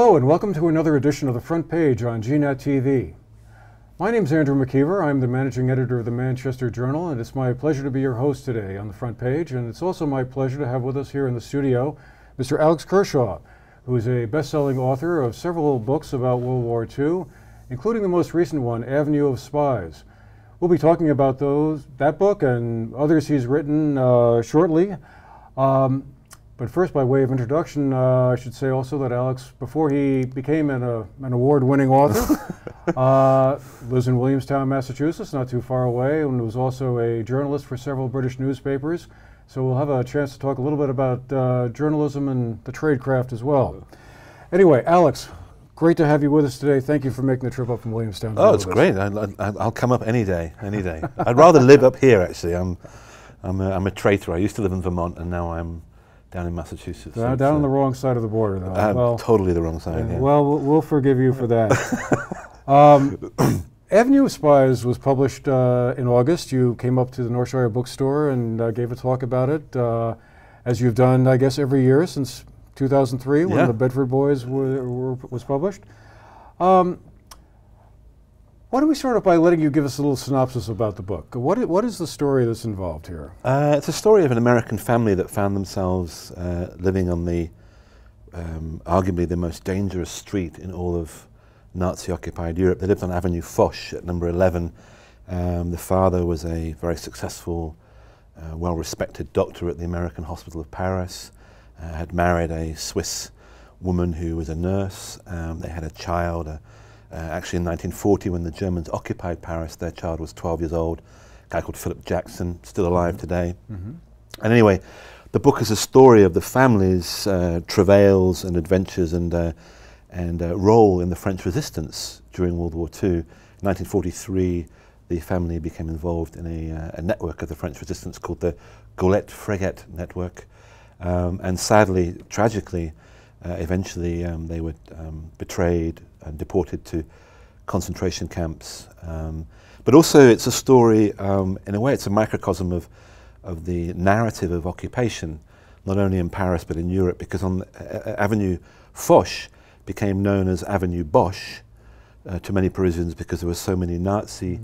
Hello and welcome to another edition of The Front Page on GNAT TV. My name is Andrew McKeever. I'm the managing editor of the Manchester Journal, and it's my pleasure to be your host today on The Front Page. And it's also my pleasure to have with us here in the studio Mr. Alex Kershaw, who is a best-selling author of several books about World War II, including the most recent one, Avenue of Spies. We'll be talking about that book and others he's written shortly. But first, by way of introduction, I should say also that Alex, before he became an award-winning author, lives in Williamstown, Massachusetts, not too far away, and was also a journalist for several British newspapers. So we'll have a chance to talk a little bit about journalism and the tradecraft as well. Anyway, Alex, great to have you with us today. Thank you for making the trip up from Williamstown. Oh, it's great. I'll come up any day, any day. I'd rather live up here, actually. I'm a traitor. I used to live in Vermont, and now I'm down in Massachusetts. Down on the wrong side of the border, though. Well, totally the wrong side. Yeah. Well, we'll forgive you for that. Avenue of Spies was published in August. You came up to the North Shire bookstore and gave a talk about it, as you've done, I guess, every year since 2003 when the Bedford Boys was published. Why don't we start off by letting you give us a little synopsis about the book? What is the story that's involved here? It's a story of an American family that found themselves living on the arguably the most dangerous street in all of Nazi-occupied Europe. They lived on Avenue Foch at number 11. The father was a very successful, well-respected doctor at the American Hospital of Paris, had married a Swiss woman who was a nurse. They had a child. Actually, in 1940, when the Germans occupied Paris, their child was 12 years old, a guy called Philip Jackson, still alive today. And anyway, the book is a story of the family's travails and adventures and role in the French resistance during World War II. In 1943, the family became involved in a network of the French resistance called the Gaulet Frégate Network. And sadly, tragically, eventually they were betrayed and deported to concentration camps. But also it's a story, in a way it's a microcosm of the narrative of occupation, not only in Paris but in Europe, because on Avenue Foch became known as Avenue Bosch to many Parisians because there were so many Nazi,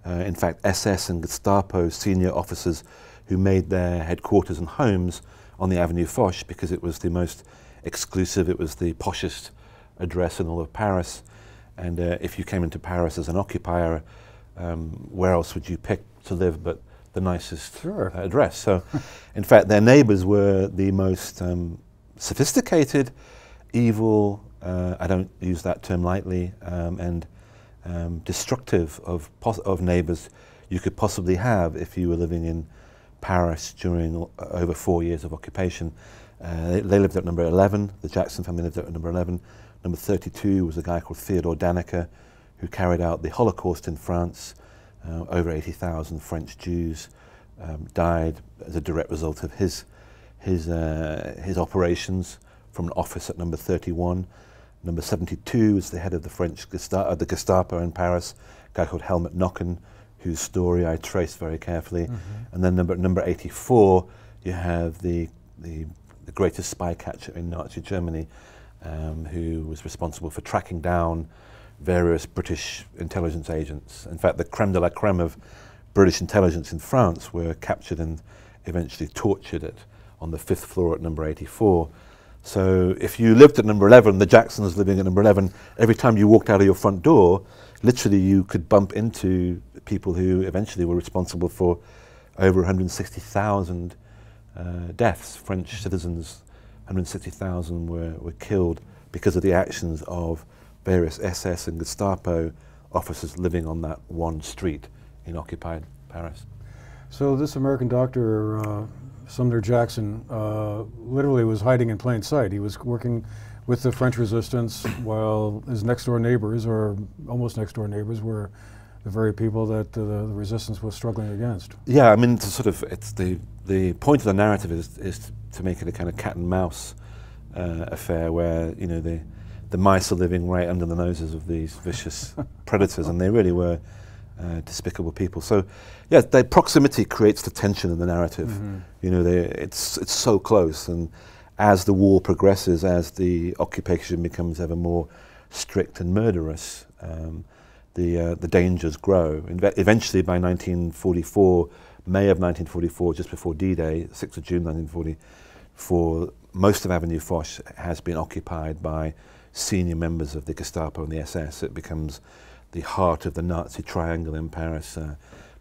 in fact SS and Gestapo senior officers who made their headquarters and homes on the Avenue Foch because it was the most exclusive, it was the poshest address in all of Paris. And if you came into Paris as an occupier, where else would you pick to live but the nicest address? So in fact their neighbors were the most sophisticated, evil, I don't use that term lightly, and destructive of neighbors you could possibly have if you were living in Paris during over 4 years of occupation. They lived at number 11, the Jackson family lived at number 11. Number 32 was a guy called Theodore Dannecker, who carried out the Holocaust in France. Over 80,000 French Jews died as a direct result of his operations from an office at number 31. Number 72 is the head of the French Gestapo in Paris, a guy called Helmut Nocken, whose story I traced very carefully. And then number 84, you have the greatest spy catcher in Nazi Germany, who was responsible for tracking down various British intelligence agents. In fact, the creme de la creme of British intelligence in France were captured and eventually tortured on the 5th floor at number 84. So if you lived at number 11, the Jacksons living at number 11, every time you walked out of your front door, literally you could bump into people who eventually were responsible for over 160,000 deaths. French citizens, 160,000 were killed because of the actions of various SS and Gestapo officers living on that one street in occupied Paris. So this American doctor, Sumner Jackson, literally was hiding in plain sight. He was working with the French resistance while his next door neighbors, or almost next door neighbors, were the very people that the resistance was struggling against. Yeah, I mean, it's the point of the narrative is to make it a kind of cat and mouse affair where, you know, the mice are living right under the noses of these vicious predators, and they really were despicable people. So, yeah, the proximity creates the tension in the narrative. You know, it's so close, and as the war progresses, as the occupation becomes ever more strict and murderous, the dangers grow. Eventually, by 1944, May of 1944, just before D-Day, 6th of June 1944, most of Avenue Foch has been occupied by senior members of the Gestapo and the SS. It becomes the heart of the Nazi triangle in Paris.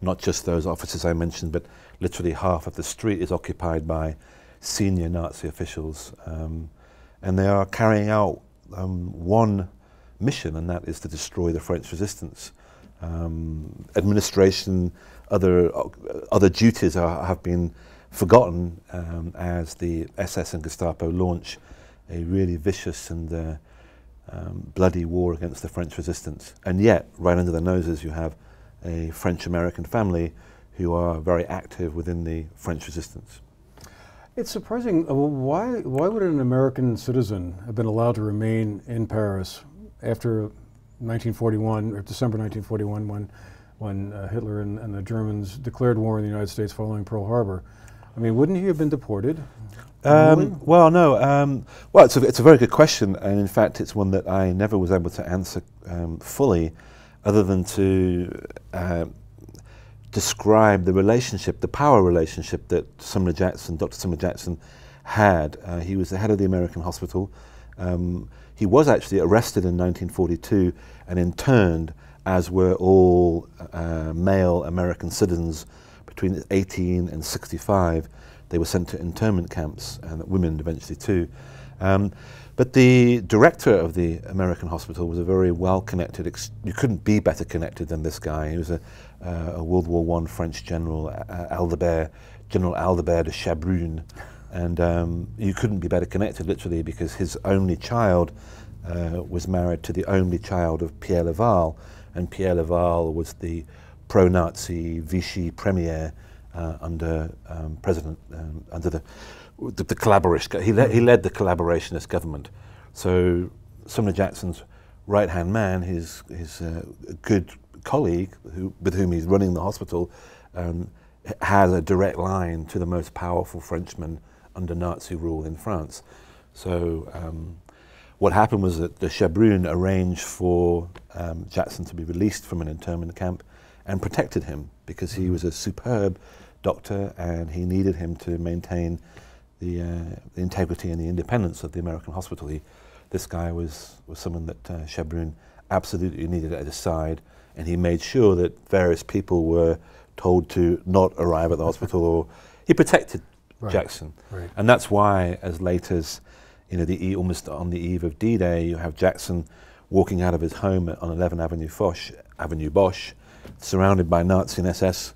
Not just those officers I mentioned, but literally half of the street is occupied by senior Nazi officials. And they are carrying out one mission, and that is to destroy the French resistance. Administration, other duties have been forgotten as the SS and Gestapo launch a really vicious and bloody war against the French resistance. And yet, right under their noses, you have a French-American family who are very active within the French resistance. It's surprising. Why would an American citizen have been allowed to remain in Paris after 1941, or December 1941, when Hitler and the Germans declared war in the United States following Pearl Harbor? I mean, wouldn't he have been deported? Well, no. Well, it's a very good question, and in fact, it's one that I never was able to answer fully, other than to describe the relationship, the power relationship that Sumner Jackson, Dr. Sumner Jackson, had. He was the head of the American hospital. He was actually arrested in 1942 and interned, as were all male American citizens between 18 and 65. They were sent to internment camps, and women eventually too. But the director of the American hospital was a very well-connected, you couldn't be better connected than this guy. He was a World War I French general, General Aldebert de Chabrune. And you couldn't be better connected, literally, because his only child was married to the only child of Pierre Laval, and Pierre Laval was the pro-Nazi Vichy premier under President, under the collaboration. He led the collaborationist government. So Sumner Jackson's right-hand man, his good colleague with whom he's running the hospital, has a direct line to the most powerful Frenchman under Nazi rule in France. So what happened was that de Chabrune arranged for Jackson to be released from an internment camp and protected him, because he was a superb doctor and he needed him to maintain the integrity and the independence of the American hospital. This guy was someone that Chabrune absolutely needed at his side, and he made sure that various people were told to not arrive at the hospital, or he protected Jackson. Right. And that's why, as late as almost on the eve of D-Day, you have Jackson walking out of his home on 11 Avenue Bosch, surrounded by Nazi and SS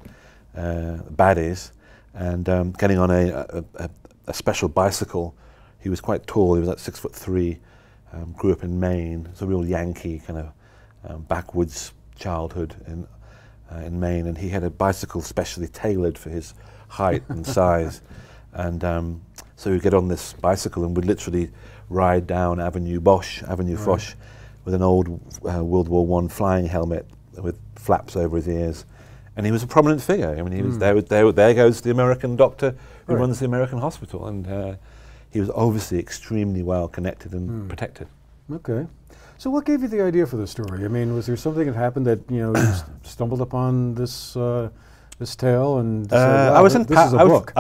baddies, and getting on a special bicycle. He was quite tall. He was like 6'3". Grew up in Maine. It's a real Yankee kind of backwoods childhood in Maine, and he had a bicycle specially tailored for his height and size. And so he'd get on this bicycle and would literally ride down Avenue Foch, with an old World War I flying helmet with flaps over his ears. And he was a prominent figure. I mean, he was there goes the American doctor who runs the American hospital, and he was obviously extremely well connected and protected. Okay. So what gave you the idea for the story? I mean, was there something that happened that, you stumbled upon this this tale and decided, wow, I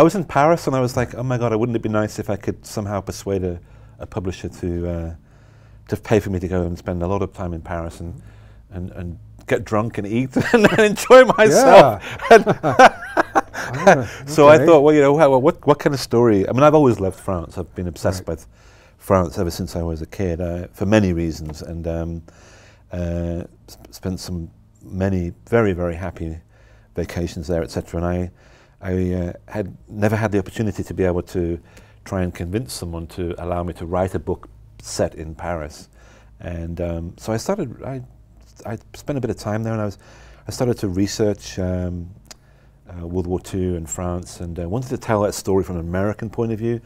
was in Paris, and I was like, oh my God, wouldn't it be nice if I could somehow persuade a publisher to pay for me to go and spend a lot of time in Paris and get drunk and eat and enjoy myself. Yeah. So I thought, well, what kind of story? I mean, I've always loved France. I've been obsessed with France ever since I was a kid, for many reasons, and spent many very, very happy vacations there, etc. And I had never had the opportunity to be able to try and convince someone to allow me to write a book set in Paris, and so I spent a bit of time there, and I started to research World War II and France, and wanted to tell that story from an American point of view,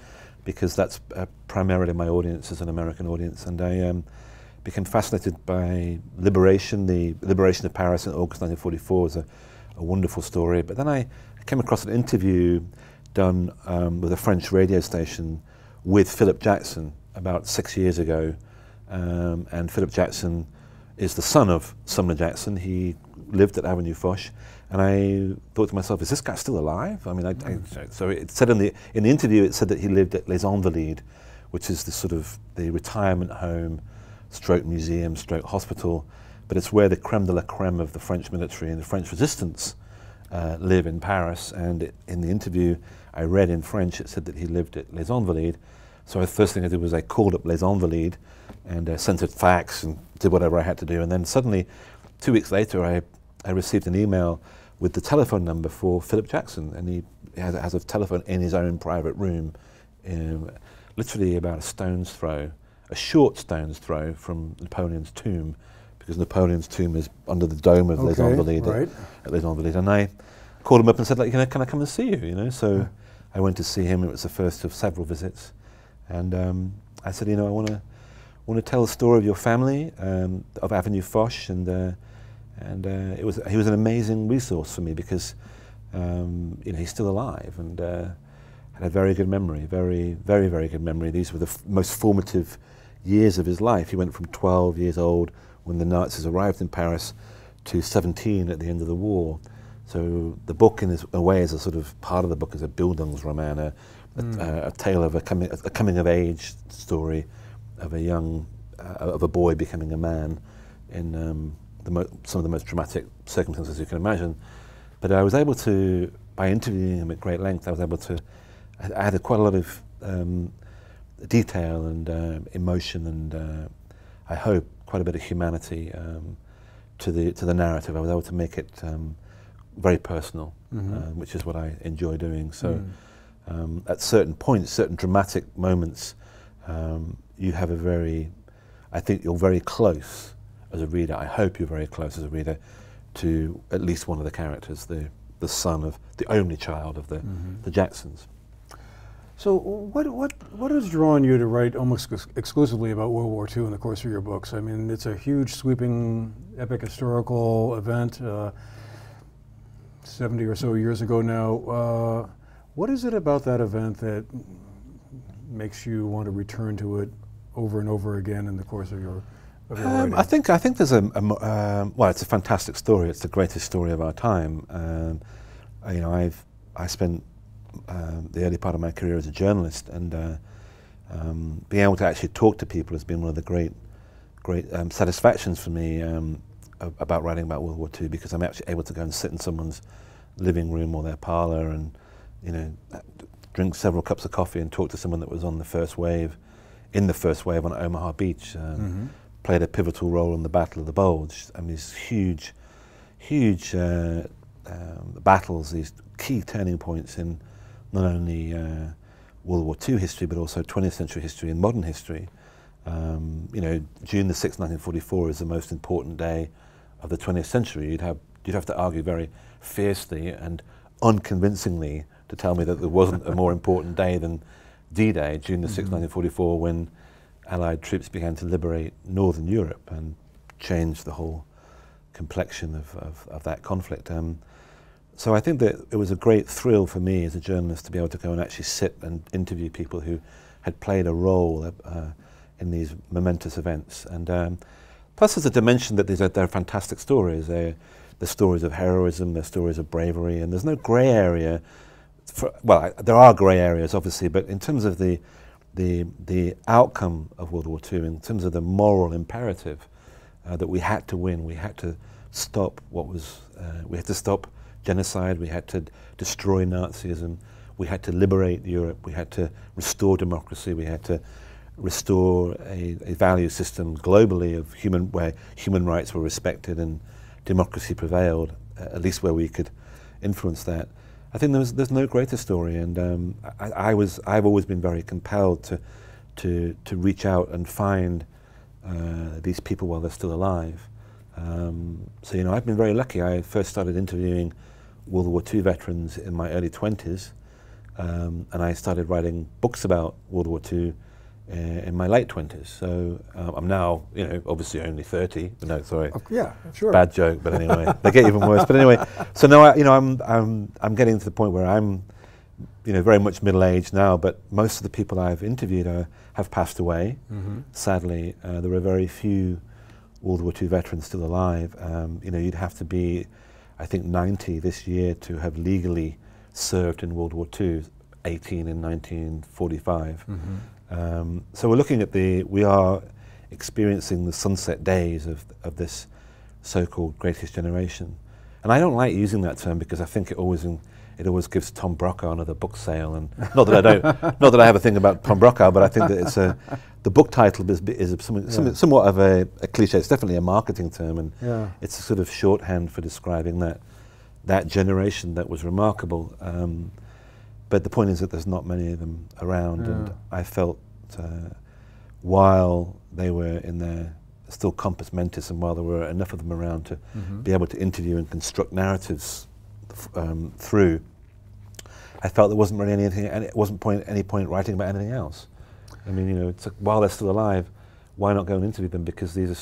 because that's primarily my audience is an American audience. And I became fascinated by liberation. The liberation of Paris in August 1944 was a wonderful story. But then I came across an interview done with a French radio station with Philip Jackson about 6 years ago, and Philip Jackson is the son of Sumner Jackson. He lived at Avenue Foch, and I thought to myself, is this guy still alive? I mean, so it said in the interview, it said that he lived at Les Invalides, which is the sort of the retirement home, stroke museum, stroke hospital, but it's where the creme de la creme of the French military and the French resistance live in Paris. And in the interview I read in French, it said that he lived at Les Invalides. So the first thing I did was I called up Les Invalides and sent a fax and did whatever I had to do. And then suddenly, 2 weeks later, I received an email with the telephone number for Philip Jackson, and he has a telephone in his own private room, literally about a stone's throw, a short stone's throw from Napoleon's tomb, because Napoleon's tomb is under the dome of Les Invalides, right. at Les Invalides. And I called him up and said, like, can I come and see you? So I went to see him. It was the first of several visits, and I said, I want to tell the story of your family, of Avenue Foch, and he was an amazing resource for me because he's still alive and had a very good memory, very, very, very good memory. These were the most formative years of his life. He went from 12 years old when the Nazis arrived in Paris to 17 at the end of the war. So the book, in a way, is a sort of part of the book is a Bildungsroman, a tale of a coming of age story of a young of a boy becoming a man in some of the most dramatic circumstances you can imagine. But I was able to, by interviewing him at great length, I had quite a lot of detail and emotion and I hope quite a bit of humanity to the narrative. I was able to make it very personal, which is what I enjoy doing. So at certain points, certain dramatic moments, you have I think you're very close as a reader. I hope you're very close as a reader to at least one of the characters, the son of the only child of the Jacksons. So what has drawn you to write almost exclusively about World War II in the course of your books? I mean, it's a huge, sweeping, epic historical event, 70 or so years ago now. What is it about that event that makes you want to return to it over and over again in the course of your writing? I think there's well, it's a fantastic story. It's the greatest story of our time. I spent the early part of my career as a journalist, and being able to actually talk to people has been one of the great satisfactions for me about writing about World War II, because I'm actually able to go and sit in someone's living room or their parlour and drink several cups of coffee and talk to someone that was on the first wave on Omaha Beach, played a pivotal role in the Battle of the Bulge. I mean, these huge battles, these key turning points in not only World War II history, but also 20th century history and modern history. June the 6th, 1944 is the most important day of the 20th century. You'd have to argue very fiercely and unconvincingly to tell me that there wasn't a more important day than D-Day, June the 6th, 1944, when Allied troops began to liberate Northern Europe and change the whole complexion of that conflict. So I think that it was a great thrill for me as a journalist to be able to go and actually sit and interview people who had played a role in these momentous events. And plus there's a dimension that they're fantastic stories. They're stories of heroism, they're stories of bravery, and there's no grey area. Well, there are grey areas, obviously, but in terms of the outcome of World War II, in terms of the moral imperative that we had to win, we had to stop we had to stop genocide, we had to destroy Nazism, we had to liberate Europe, we had to restore democracy, we had to restore a value system globally of where human rights were respected and democracy prevailed, at least where we could influence that. I think there's no greater story, and I've always been very compelled to reach out and find these people while they're still alive. So I've been very lucky. I first started interviewing World War II veterans in my early 20s, and I started writing books about World War II in my late 20s. So I'm now, obviously only 30. No, sorry. Yeah, sure. Bad joke, but anyway, they get even worse. But anyway, so now I'm getting to the point where I'm very much middle-aged now, but most of the people I've interviewed have passed away. Sadly, there are very few World War II veterans still alive. You'd have to be, I think, 90 this year to have legally served in World War II, 18 in 1945. So we're looking at we are experiencing the sunset days of this so-called greatest generation. And I don't like using that term because I think it always gives Tom Brokaw another book sale, and not that I have a thing about Tom Brokaw, but I think that it's the book title is somewhat of a cliche. It's definitely a marketing term, and it's a sort of shorthand for describing that generation that was remarkable. But the point is that there's not many of them around, and I felt while they were in their still compos mentis, and while there were enough of them around to be able to interview and construct narratives through, I felt there wasn't really anything, and it wasn't any point writing about anything else. I mean, it's like, while they're still alive, why not go and interview them? Because these are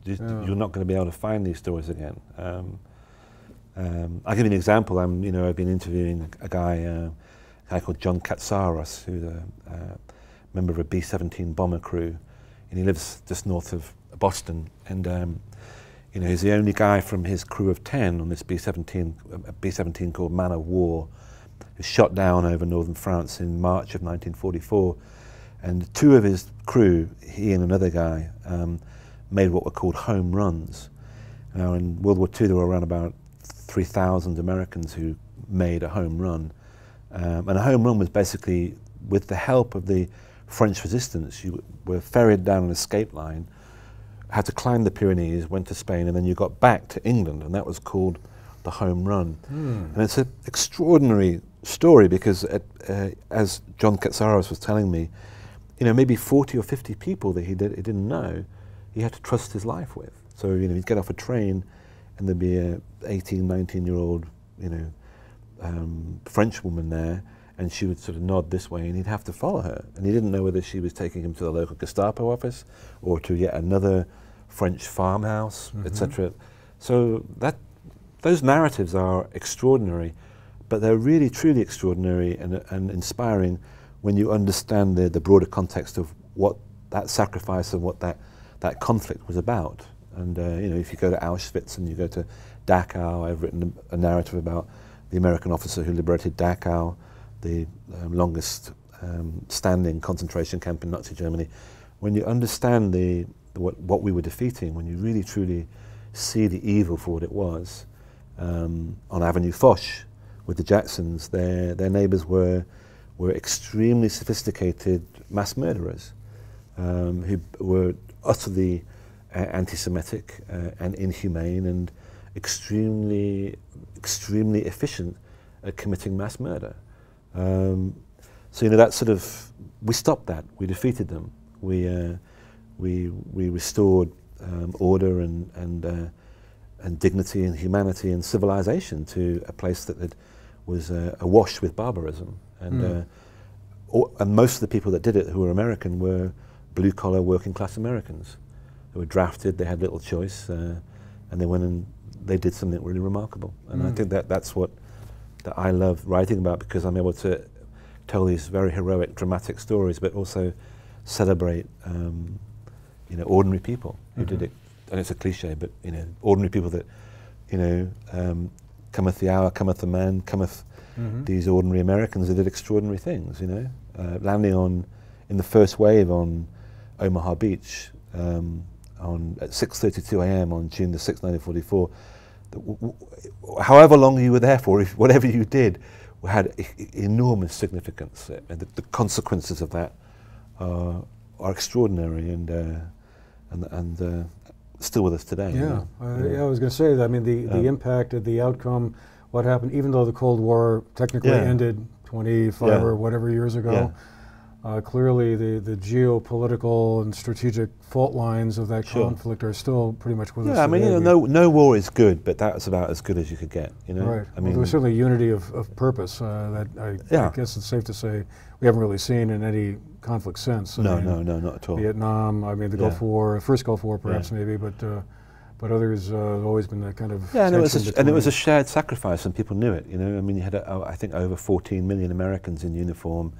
you're not going to be able to find these stories again. I'll give you an example. I've been interviewing a guy called John Katsaros, who's a member of a B-17 bomber crew, and he lives just north of Boston. And he's the only guy from his crew of 10 on this B-17, a B-17 called Man of War, who shot down over northern France in March of 1944. And two of his crew, he and another guy, made what were called home runs. Now, in World War II, there were around about 3,000 Americans who made a home run. And a home run was basically, with the help of the French resistance, you were ferried down an escape line, had to climb the Pyrenees, went to Spain, and then you got back to England, and that was called the home run. And it's an extraordinary story because, as John Katsaros was telling me, maybe 40 or 50 people that he didn't know, he had to trust his life with. So, he'd get off a train, and there'd be a 18, 19-year-old, French woman there, and she would sort of nod this way, and he'd have to follow her. And he didn't know whether she was taking him to the local Gestapo office or to yet another French farmhouse, etc. So those narratives are extraordinary, but they're really, truly extraordinary and inspiring when you understand the broader context of what that sacrifice and what that conflict was about. And if you go to Auschwitz and you go to Dachau, I've written a narrative about the American officer who liberated Dachau, the longest standing concentration camp in Nazi Germany. When you understand what we were defeating, when you really truly see the evil for what it was, on Avenue Foch with the Jacksons, their neighbors were extremely sophisticated mass murderers who were utterly anti-Semitic and inhumane and extremely efficient at committing mass murder. So that sort of, we stopped that. We defeated them. We restored order and dignity and humanity and civilization to a place that was awash with barbarism. And most of the people that did it, who were American, were blue-collar, working-class Americans. They were drafted. They had little choice, and they went and they did something really remarkable. And I think that's what I love writing about, because I'm able to tell these very heroic, dramatic stories, but also celebrate, ordinary people who did it. And it's a cliche, but ordinary people that, cometh the hour, cometh the man, cometh these ordinary Americans that did extraordinary things. Landing in the first wave on Omaha Beach at 6:32 a.m. on June the 6th, 1944. However long you were there for, whatever you did, had enormous significance. And the consequences of that are extraordinary and still with us today. Yeah, I was going to say that. I mean, the impact of the outcome, what happened, even though the Cold War technically ended 25 or whatever years ago, clearly the geopolitical and strategic fault lines of that conflict are still pretty much with us today. I mean, no war is good, but that's about as good as you could get. Right. I mean, there was certainly unity of purpose that I guess it's safe to say we haven't really seen in any conflict since. No, not at all. Vietnam, I mean, the Gulf War, first Gulf War perhaps maybe, but but others have always been that kind of and it was tension a shared sacrifice, and people knew it. You know, I mean, you had I think over 14 million Americans in uniform.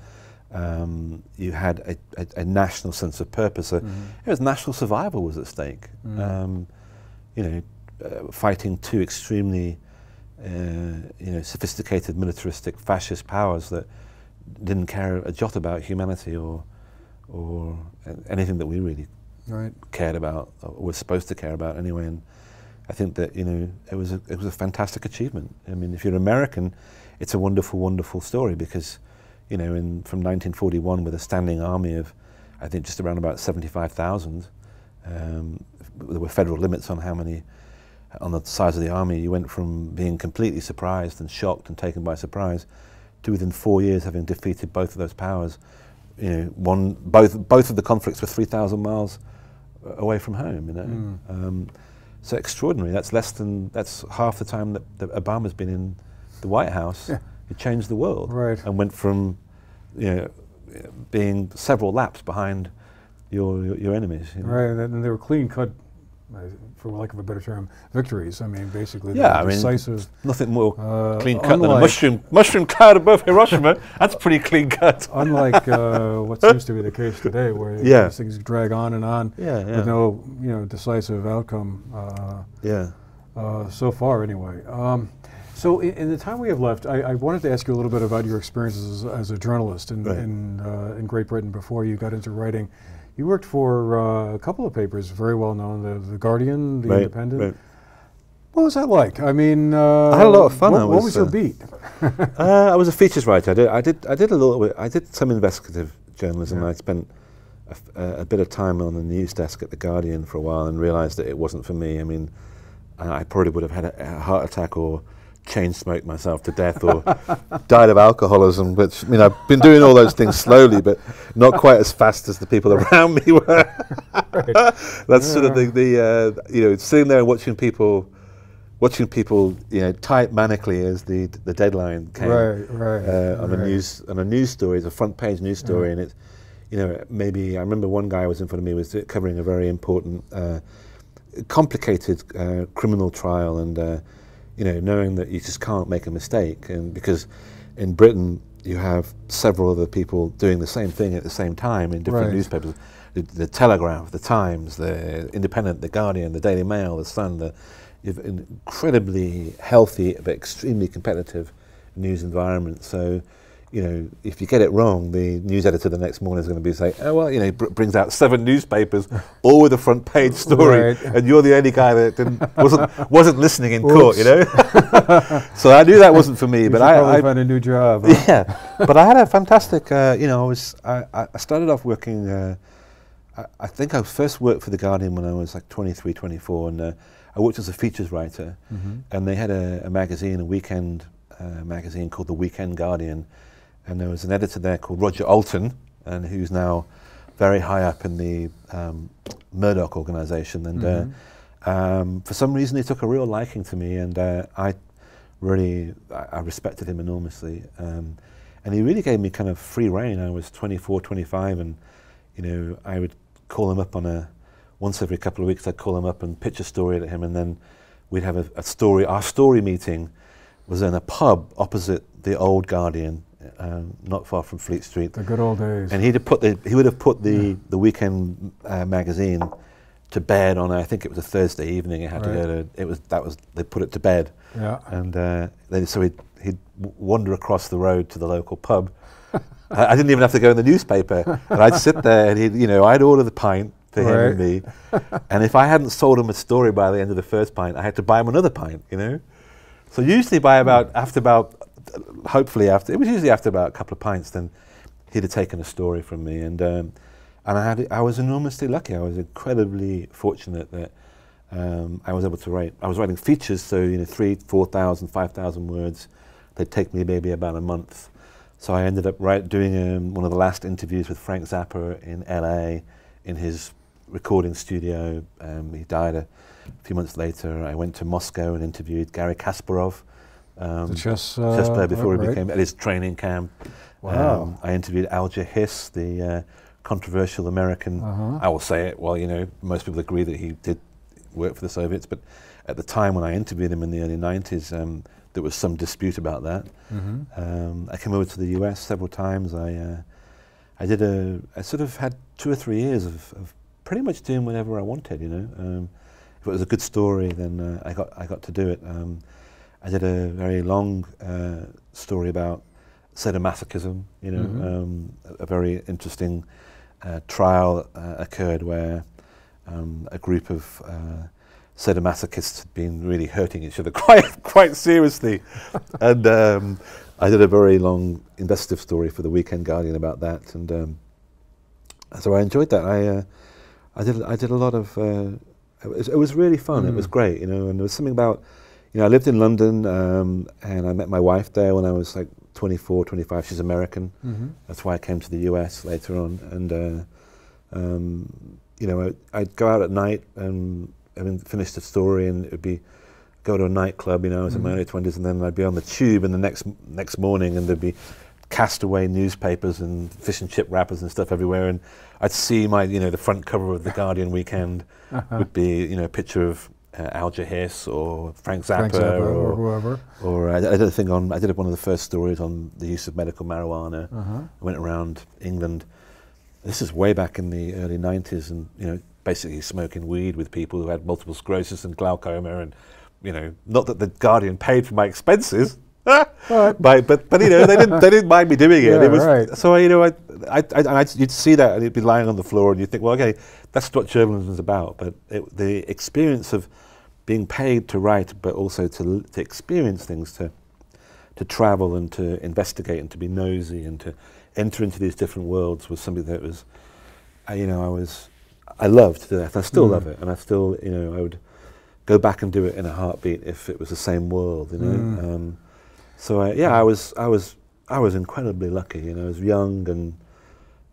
You had a national sense of purpose. It was national survival was at stake. You know, fighting two extremely sophisticated militaristic fascist powers that didn't care a jot about humanity or anything that we really cared about or were supposed to care about anyway. And I think that it was a fantastic achievement. I mean, if you're American, it's a wonderful, wonderful story because from 1941 with a standing army of I think just around about 75,000. There were federal limits on how many on the size of the army. You went from being completely surprised and shocked and taken by surprise to within 4 years having defeated both of those powers. Both of the conflicts were 3,000 miles away from home. So extraordinary. That's half the time that Obama's been in the White House. Yeah. He changed the world and went from being several laps behind your enemies. Right, and they were clean cut, for lack of a better term, victories. I mean, basically, decisive. Nothing more clean cut than a mushroom cloud above Hiroshima. That's pretty clean cut. Unlike what seems to be the case today, where these things drag on and on with no decisive outcome. So far, anyway. So in the time we have left, I wanted to ask you a little bit about your experiences as a journalist in Great Britain before you got into writing. You worked for a couple of papers very well known, the Guardian, the Independent. Right. What was that like? I mean, I had a lot of fun. What was your beat? I was a features writer. I did a little bit. I did some investigative journalism. I spent a bit of time on the news desk at the Guardian for a while and realised that it wasn't for me. I mean, I probably would have had a heart attack or chain smoked myself to death or died of alcoholism, which, I've been doing all those things slowly, but not quite as fast as the people around me were. That's sort of the sitting there and watching people, type manically as the deadline came on a news story, it's a front page news story, and it's, maybe, I remember one guy was in front of me was covering a very important, complicated criminal trial, and knowing that you just can't make a mistake, and because in Britain you have several other people doing the same thing at the same time in different newspapers, the Telegraph, the Times, the Independent, the Guardian, the Daily Mail, the Sun, you have an incredibly healthy but extremely competitive news environment. So, if you get it wrong, the news editor the next morning is going to be saying, oh, well, brings out 7 newspapers, all with a front page story, and you're the only guy that wasn't listening in court, So I knew that wasn't for me, but I found a new job. Huh? Yeah, but I had a fantastic, I started off working, I think I first worked for The Guardian when I was like 23, 24, and I worked as a features writer, and they had a magazine, a weekend magazine called The Weekend Guardian. And there was an editor there called Roger Alton, and who's now very high up in the Murdoch organisation. And for some reason, he took a real liking to me, and I respected him enormously. And he really gave me kind of free rein. I was 24, 25, and I would call him up once every couple of weeks. I'd call him up and pitch a story to him, and then we'd have a story. Our story meeting was in a pub opposite the old Guardian. Not far from Fleet Street. The good old days. And he would have put the Weekend magazine to bed on, I think it was a Thursday evening. It had to go to, they put it to bed. Yeah. And so he'd wander across the road to the local pub. I didn't even have to go in the newspaper. And I'd sit there and I'd order the pint for him and me. And if I hadn't sold him a story by the end of the first pint, I had to buy him another pint, So usually it was usually after about a couple of pints, then he'd have taken a story from me, and I was enormously lucky. I was incredibly fortunate that I was able to write. I was writing features, so 3,000, 4,000, 5,000 words. They'd take me maybe about a month. So I ended up doing one of the last interviews with Frank Zappa in LA in his recording studio. He died a few months later. I went to Moscow and interviewed Garry Kasparov. The chess player before he became at his training camp. Wow. I interviewed Alger Hiss, the controversial American. I will say it. Well, most people agree that he did work for the Soviets, but at the time when I interviewed him in the early 90s, there was some dispute about that. I came over to the US several times. I sort of had 2 or 3 years of pretty much doing whatever I wanted, you know. If it was a good story, then I got to do it. I did a very long story about sadomasochism, you know. A very interesting trial occurred where a group of sadomasochists had been really hurting each other quite seriously, and I did a very long investigative story for the Weekend Guardian about that, and so I enjoyed that. I did a lot of. It was really fun. It was great, you know. And there was something about, you know, I lived in London, and I met my wife there when I was like 24, 25. She's American. That's why I came to the US later on, and you know, I'd go out at night and finish the story, and it would be go to a nightclub. You know, I was in my early 20s, and then I'd be on the tube, and the next morning, and there'd be castaway newspapers and fish and chip wrappers and stuff everywhere, and I'd see the front cover of the Guardian Weekend would be, you know, a picture of Alger Hiss or Frank Zappa or whoever. Or I did a thing on. I did one of the first stories on the use of medical marijuana. I went around England. This is way back in the early 90s, and you know, basically smoking weed with people who had multiple sclerosis and glaucoma, and you know, not that the Guardian paid for my expenses. But you know, they didn't mind me doing it. Yeah, It was right. so, you know, you'd see that, and it'd be lying on the floor, and you think, well, okay, that's what journalism is about. But the experience of being paid to write, but also to experience things, to travel and to investigate and to be nosy and to enter into these different worlds was something that was, you know, I loved to death. I still love it, and I still, you know, I would go back and do it in a heartbeat if it was the same world, you know. So I was incredibly lucky. You know, I was young and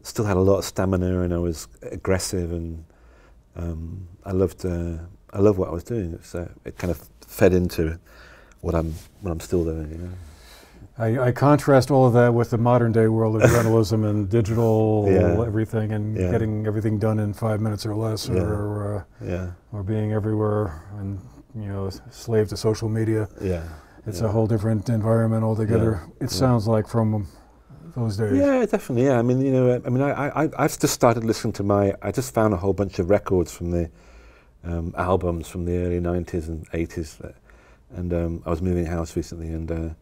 still had a lot of stamina, and I was aggressive, and I loved what I was doing. So it kind of fed into what I'm still doing. You know? I contrast all of that with the modern day world of journalism and digital everything, and getting everything done in 5 minutes or less, or being everywhere and, you know, slave to social media. It's a whole different environment altogether. It sounds like from those days. Yeah, definitely. Yeah, I mean, you know, I've just started listening to I just found a whole bunch of records from the albums from the early 90s and 80s, and I was moving house recently, and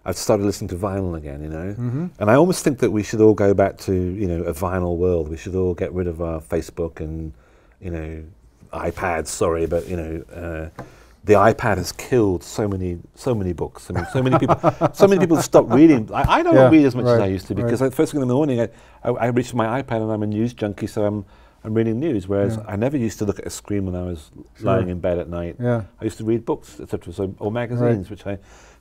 I've started listening to vinyl again. You know, and I almost think that we should all go back to, you know, a vinyl world. We should all get rid of our Facebook and, you know, iPads. Sorry, but you know. The iPad has killed so many books. I mean, so many people have stopped reading. I don't read as much as I used to, because first thing in the morning, I reach for my iPad, and I'm a news junkie, so I'm reading news. Whereas I never used to look at a screen when I was lying in bed at night. I used to read books, etc., or magazines, which I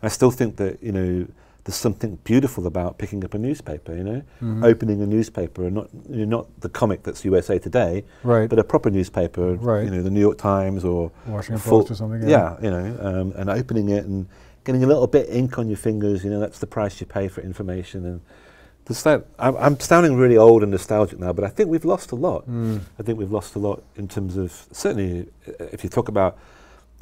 still think that, you know, there's something beautiful about picking up a newspaper, you know, opening a newspaper, and not the comic that's USA Today, but a proper newspaper, you know, the New York Times or Washington Post or something. Yeah, you know, and opening it and getting a little bit ink on your fingers, you know, that's the price you pay for information. And there's that. I'm sounding really old and nostalgic now, but I think we've lost a lot. I think we've lost a lot in terms of, certainly, if you talk about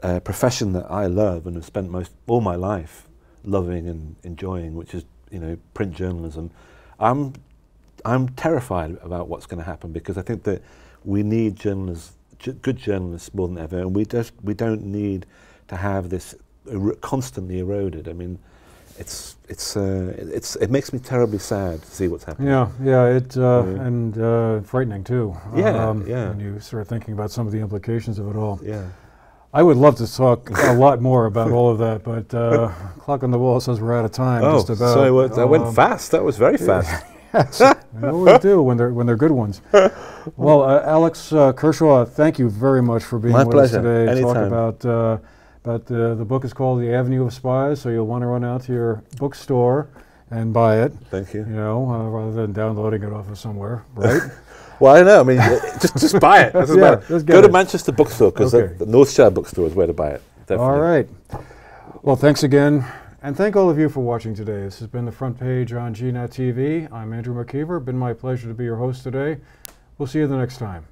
a profession that I love and have spent all my life loving and enjoying, which is, you know, print journalism. I'm terrified about what's going to happen, because I think that we need journalists, good journalists, more than ever, and we don't need to have this constantly eroded. I mean, it makes me terribly sad to see what's happening. And frightening too. When you start thinking about some of the implications of it all. I would love to talk a lot more about all of that, but clock on the wall says we're out of time. Just about. So that went fast. That was very fast. Yes, they always do when they're good ones. Well, Alex Kershaw, thank you very much for being with us today. Anytime. Talk about the book is called The Avenue of Spies, so you'll want to run out to your bookstore and buy it. Thank you. You know, rather than downloading it off of somewhere, right? Well, I don't know. I mean, just buy it. Doesn't matter. Go to Manchester Bookstore, because the North Shire Bookstore is where to buy it. Definitely. All right. Well, thanks again. And thank all of you for watching today. This has been The Front Page on GNAT TV. I'm Andrew McKeever. Been my pleasure to be your host today. We'll see you the next time.